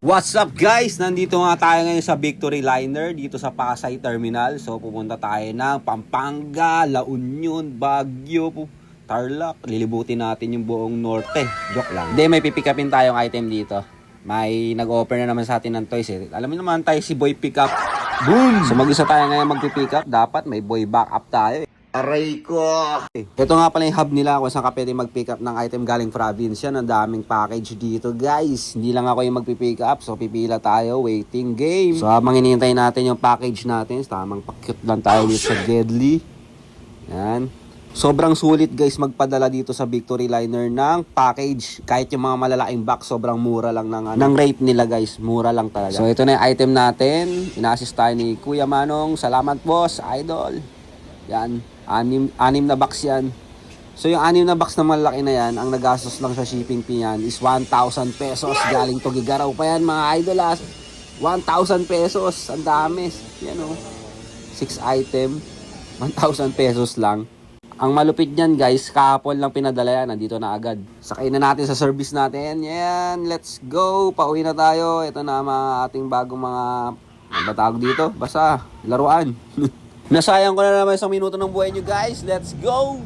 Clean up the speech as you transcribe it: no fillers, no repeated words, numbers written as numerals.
What's up guys? Nandito nga tayo ngayon sa Victory Liner dito sa Pasay Terminal. So pupunta tayo ng Pampanga, La Union, Baguio, Tarlac. Lilibutin natin yung buong norte. Joke lang. Hindi, may pipikapin tayong item dito. May nag-offer na naman sa atin ng toys eh. Alam mo naman tayo si Boy Pickup. Boom! So mag-isa tayo ngayon magpipick up. Dapat may boy backup tayo eh. Aray ko! Ito nga pala yung hub nila kung saan ka pwede mag-pick up ng item galing probinsya. Ang daming package dito guys. Hindi lang ako yung mag-pick up. So pipila tayo. Waiting game. So habang hinihintay natin yung package natin. Tamang pakit lang tayo dito sa Gedli. Yan. Sobrang sulit guys magpadala dito sa Victory Liner ng package. Kahit yung mga malalaking box, sobrang mura lang ng rate nila guys. Mura lang talaga. So ito na yung item natin. Ina-assist tayo ni Kuya Manong. Salamat boss, idol. Yan. Anim na box yan. So yung 6 na box na malaki na yan, ang nagastos lang sa shipping fee yan is 1,000 pesos. Galing to Gigaraw pa yan mga idol. 1,000 pesos. Ang dami. Yan o. 6 item. 1,000 pesos lang. Ang malupit niyan guys, kahapon lang pinadala yan. Nandito na agad. Sakay na natin sa service natin. Yan. Let's go. Pauwi na tayo. Ito na mga ating bagong mga batawag dito. Basta laruan. Nasayang ko na naman isang minuto ng buhay nyo guys. Let's go!